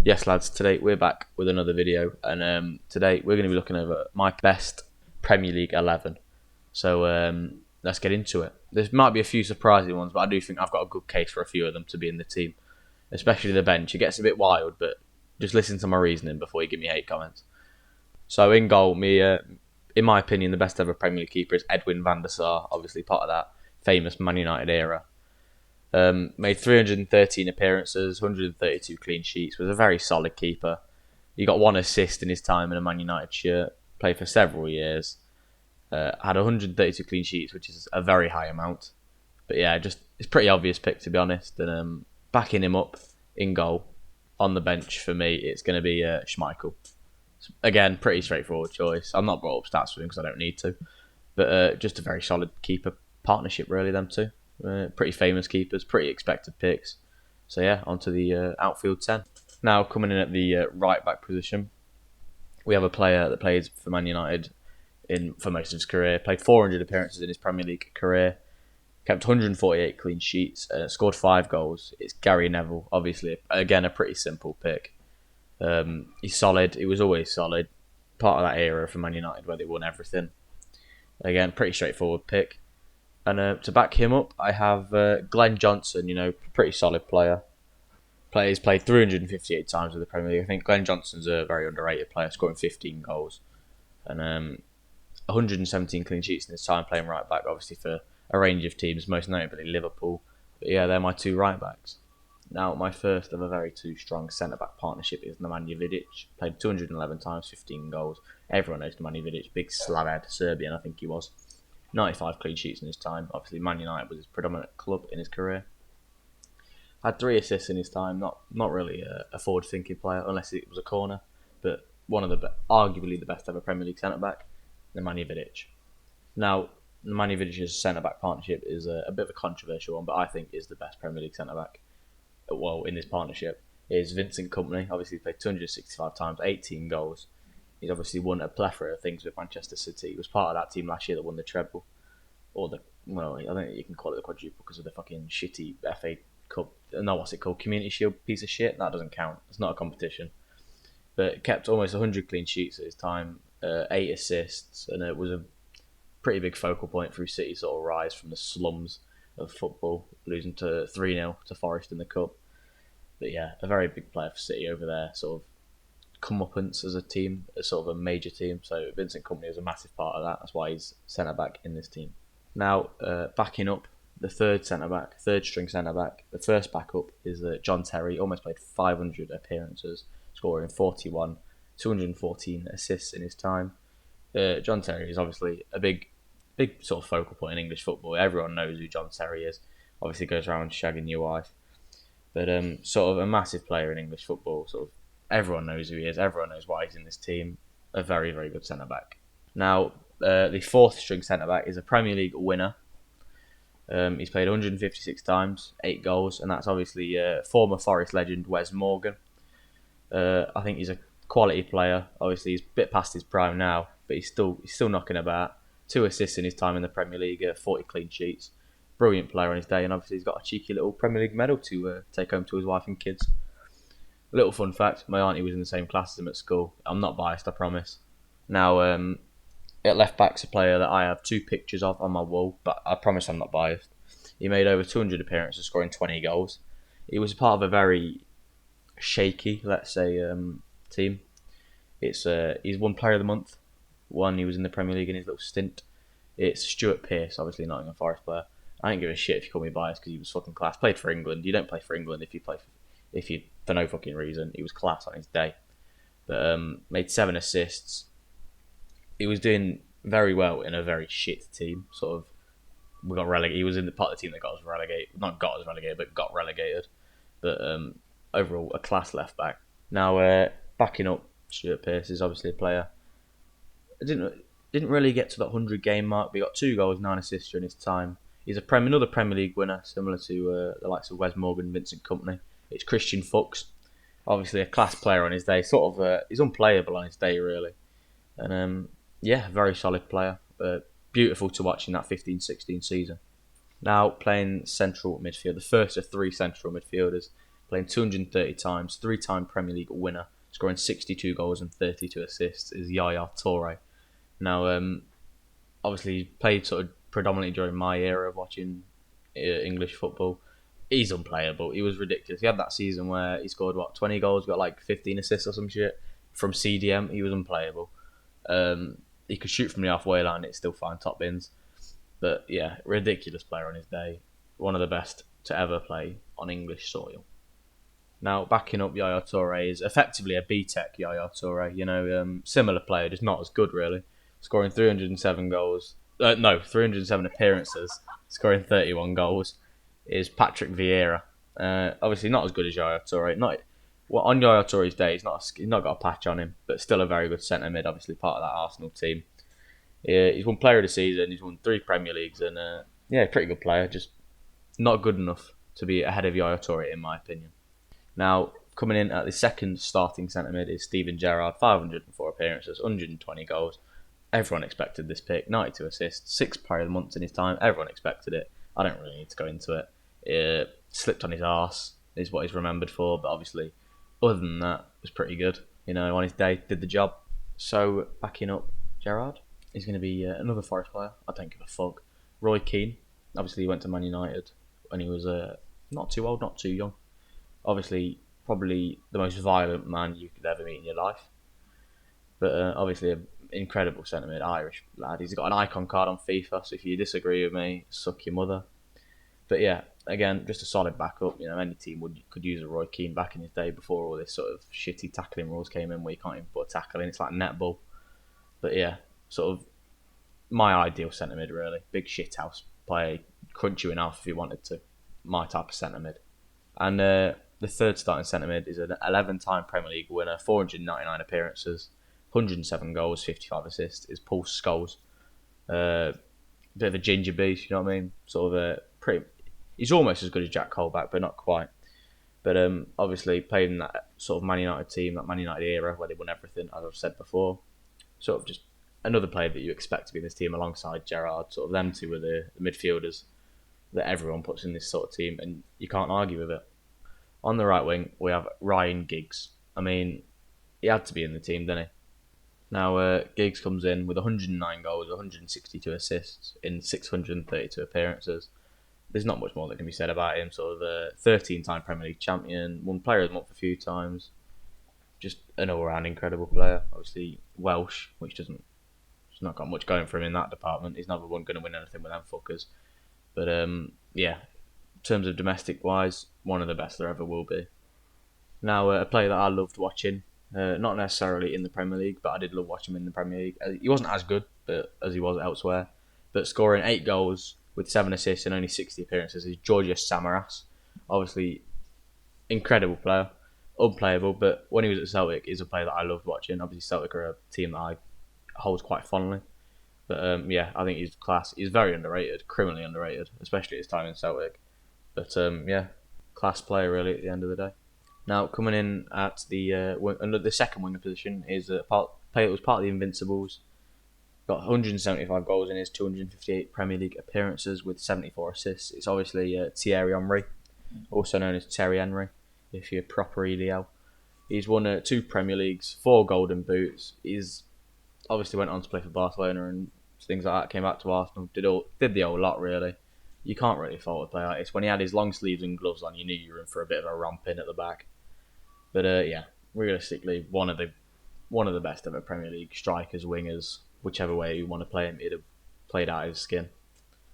Yes, lads, today we're back with another video, and today we're going to be looking over my best Premier League 11. So let's get into it. There might be a few surprising ones, but I do think I've got a good case for a few of them to be in the team, especially the bench. It gets a bit wild, but just listen to my reasoning before you give me hate comments. So in goal, in my opinion, the best ever Premier League keeper is Edwin van der Sar, obviously part of that famous Man United era. Made 313 appearances, 132 clean sheets, was a very solid keeper. He got 1 assist in his time in a Man United shirt, played for several years, had 132 clean sheets, which is a very high amount. But yeah, it's a pretty obvious pick, to be honest. And backing him up in goal, on the bench for me, it's going to be Schmeichel. Again, pretty straightforward choice. I'm not brought up stats for him because I don't need to. But just a very solid keeper partnership, really, them two. Pretty famous keepers, pretty expected picks. So yeah, onto the outfield 10. Now coming in at the right back position, we have a player that plays for Man United for most of his career. Played 400 appearances in his Premier League career. Kept 148 clean sheets. Scored 5 goals. It's Gary Neville. Obviously, again, a pretty simple pick. He's solid. He was always solid. Part of that era for Man United where they won everything. Again, pretty straightforward pick. And to back him up, I have Glenn Johnson, pretty solid player. He's played 358 times with the Premier League. I think Glenn Johnson's a very underrated player, scoring 15 goals. And 117 clean sheets in his time playing right back, obviously for a range of teams, most notably Liverpool. But yeah, they're my 2 right backs. Now, my first of a very 2 strong centre-back partnership is Nemanja Vidic. Played 211 times, 15 goals. Everyone knows Nemanja Vidic, big Slavhead, Serbian, I think he was. 95 clean sheets in his time. Obviously, Man United was his predominant club in his career. Had 3 assists in his time. Not really a forward-thinking player, unless it was a corner. But one of arguably the best ever Premier League centre-back, Nemanja Vidic. Now, Nemanja Vidic's centre-back partnership is a bit of a controversial one, but I think is the best Premier League centre-back. Well, in this partnership is Vincent Kompany. Obviously, he played 265 times, 18 goals. He's obviously won a plethora of things with Manchester City. He was part of that team last year that won the treble. I think you can call it the quadruple because of the fucking shitty FA Cup. No, what's it called? Community Shield piece of shit? That doesn't count. It's not a competition. But kept almost 100 clean sheets at his time, 8 assists, and it was a pretty big focal point through City's sort of rise from the slums of football, losing to 3-0 to Forest in the Cup. But yeah, a very big player for City over there, sort of comeuppance as a team, as sort of a major team. So Vincent Kompany is a massive part of that. That's why he's centre back in this team. Now, backing up the third string centre back, the first backup is John Terry. Almost played 500 appearances, scoring 41, 214 assists in his time. John Terry is obviously a big sort of focal point in English football. Everyone knows who John Terry is. Obviously goes around shagging your wife. But sort of a massive player in English football. Sort of everyone knows who he is. Everyone knows why he's in this team. A very, very good centre-back. Now, the fourth string centre-back is a Premier League winner. He's played 156 times, 8 goals, and that's obviously former Forest legend Wes Morgan. I think he's a quality player. Obviously, he's a bit past his prime now, but he's still knocking about. 2 assists in his time in the Premier League, 40 clean sheets. Brilliant player on his day, and obviously he's got a cheeky little Premier League medal to take home to his wife and kids. Little fun fact, my auntie was in the same class as him at school. I'm not biased, I promise. Now, at left back's a player that I have 2 pictures of on my wall, but I promise I'm not biased. He made over 200 appearances, scoring 20 goals. He was part of a very shaky, let's say, team. He's won Player of the Month. He was in the Premier League in his little stint. It's Stuart Pearce, obviously Nottingham Forest player. I don't give a shit if you call me biased because he was fucking class. Played for England. You don't play for England if you for no fucking reason. He was class on his day. But made 7 assists. He was doing very well in a very shit team. Sort of, we got relegated. He was in the part of the team that got us relegated. Not got us relegated, but got relegated. But overall, a class left back. Now, backing up Stuart Pearce is obviously a player. Didn't really get to that 100 game mark, but he got 2 goals, 9 assists during his time. He's another Premier League winner, similar to the likes of Wes Morgan, Vincent Kompany. It's Christian Fuchs, obviously a class player on his day. Sort of, he's unplayable on his day, really. And yeah, very solid player. Beautiful to watch in that 15-16 season. Now playing central midfield, the first of 3 central midfielders. playing 230 times, 3-time Premier League winner, scoring 62 goals and 32 assists, is Yaya Toure. Now, obviously, he played sort of predominantly during my era of watching English football. He's unplayable. He was ridiculous. He had that season where he scored, 20 goals, got like 15 assists or some shit from CDM. He was unplayable. He could shoot from the halfway line, it's still fine top bins. But yeah, ridiculous player on his day. One of the best to ever play on English soil. Now, backing up Yaya Toure is effectively a B-Tech Yaya Toure. Similar player, just not as good really. Scoring 307 goals. 307 appearances, scoring 31 goals, is Patrick Vieira. Obviously not as good as Yaya Toure. On Yaya Toure's day, he's not got a patch on him, but still a very good centre mid. Obviously part of that Arsenal team. He's won Player of the Season. He's won 3 Premier Leagues, and pretty good player. Just not good enough to be ahead of Yaya Toure, in my opinion. Now, coming in at the second starting centre mid is Steven Gerrard. 504 appearances, 120 goals. Everyone expected this pick. 92 assists, 6 Player of the Month in his time. Everyone expected it. I don't really need to go into it. Slipped on his arse is what he's remembered for, but obviously, other than that, it was pretty good. On his day, did the job. So, backing up Gerrard is going to be another Forest player. I don't give a fuck. Roy Keane. Obviously, he went to Man United when he was not too old, not too young. Obviously, probably the most violent man you could ever meet in your life. But obviously, an incredible centre mid, Irish lad. He's got an icon card on FIFA, so if you disagree with me, suck your mother. But yeah, again, just a solid backup. Any team could use a Roy Keane back in his day before all this sort of shitty tackling rules came in where you can't even put a tackle in. It's like netball. But yeah, sort of my ideal centre mid, really. Big shithouse player, crunch you in half if you wanted to. My type of centre mid. And the third starting centre mid is an 11-time Premier League winner, 499 appearances, 107 goals, 55 assists, is Paul Scholes. Bit of a ginger beast, you know what I mean? Sort of he's almost as good as Jack Colback, but not quite. But obviously played in that sort of Man United team, that Man United era where they won everything, as I've said before. Sort of just another player that you expect to be in this team alongside Gerrard. Sort of them two are the midfielders that everyone puts in this sort of team, and you can't argue with it. On the right wing, we have Ryan Giggs. I mean, he had to be in the team, didn't he? Now, Giggs comes in with 109 goals, 162 assists in 632 appearances. There's not much more that can be said about him. Sort of a 13-time Premier League champion, won Player of the Month a few times. Just an all-round incredible player. Obviously, Welsh, which he's not got much going for him in that department. He's never going to win anything with them fuckers. But in terms of domestic-wise, one of the best there ever will be. Now, a player that I loved watching, not necessarily in the Premier League, but I did love watching him in the Premier League. He wasn't as good as he was elsewhere, but scoring 8 goals with 7 assists and only 60 appearances is Georgios Samaras. Obviously, incredible player, unplayable, but when he was at Celtic, he's a player that I loved watching. Obviously, Celtic are a team that I hold quite fondly. But I think he's class. He's very underrated, criminally underrated, especially at his time in Celtic. But class player really at the end of the day. Now, coming in at the second winger position is a player that was part of the Invincibles. Got 175 goals in his 258 Premier League appearances with 74 assists. It's obviously Thierry Henry, also known as Terry Henry, if you're proper EDL. He's won 2 Premier Leagues, 4 Golden Boots. He's obviously went on to play for Barcelona and things like that. Came back to Arsenal, did the whole lot really. You can't really fault a player like this. When he had his long sleeves and gloves on, you knew you were in for a bit of a romp in at the back. But realistically, one of the best ever Premier League strikers, wingers, whichever way you want to play him, he'd have played out his skin.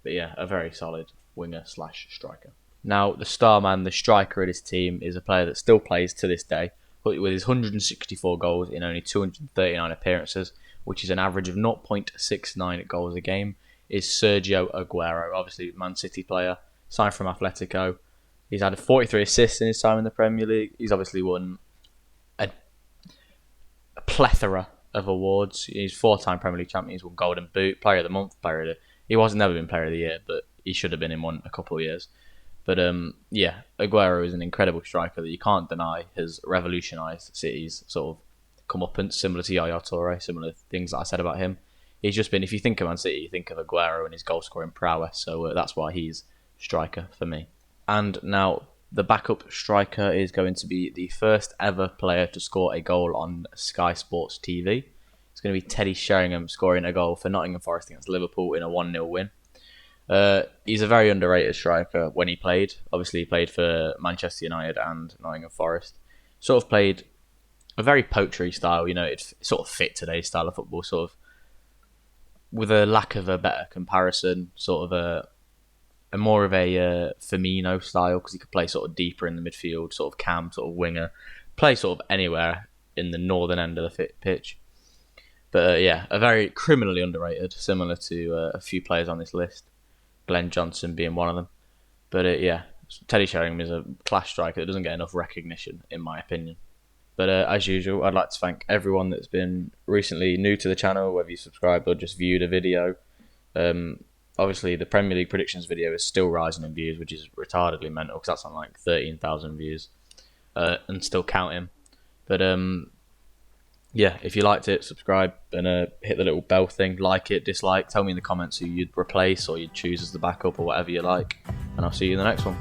But yeah, a very solid winger/striker. Now, the star man, the striker of his team, is a player that still plays to this day, but with his 164 goals in only 239 appearances, which is an average of 0.69 goals a game, is Sergio Aguero. Obviously, Man City player, signed from Atletico. He's had 43 assists in his time in the Premier League. He's obviously won a plethora of awards. He's 4-time Premier League champion. He's won Golden Boot, Player of the Month, He wasn't never been Player of the Year, but he should have been in one a couple of years. But Aguero is an incredible striker that you can't deny has revolutionised City's sort of comeuppance, similar to Yaya Toure, similar things that I said about him. He's just been, if you think of Man City, you think of Aguero and his goal-scoring prowess, so that's why he's striker for me. And now, The backup striker is going to be the first ever player to score a goal on Sky Sports TV. It's going to be Teddy Sheringham scoring a goal for Nottingham Forest against Liverpool in a 1-0 win. He's a very underrated striker when he played. Obviously, he played for Manchester United and Nottingham Forest. Sort of played a very poachery style. It sort of fit today's style of football, sort of with a lack of a better comparison, sort of a more of a Firmino style, because he could play sort of deeper in the midfield, sort of cam, sort of winger, play sort of anywhere in the northern end of the pitch. But yeah, a very criminally underrated, similar to a few players on this list, Glenn Johnson being one of them. But yeah, Teddy Sheringham is a class striker that doesn't get enough recognition, in my opinion. But as usual, I'd like to thank everyone that's been recently new to the channel, whether you subscribed or just viewed a video. Obviously, the Premier League predictions video is still rising in views, which is retardedly mental, because that's on like 13,000 views and still counting. But yeah, if you liked it, subscribe and hit the little bell thing, like it, dislike. Tell me in the comments who you'd replace or you'd choose as the backup or whatever you like. And I'll see you in the next one.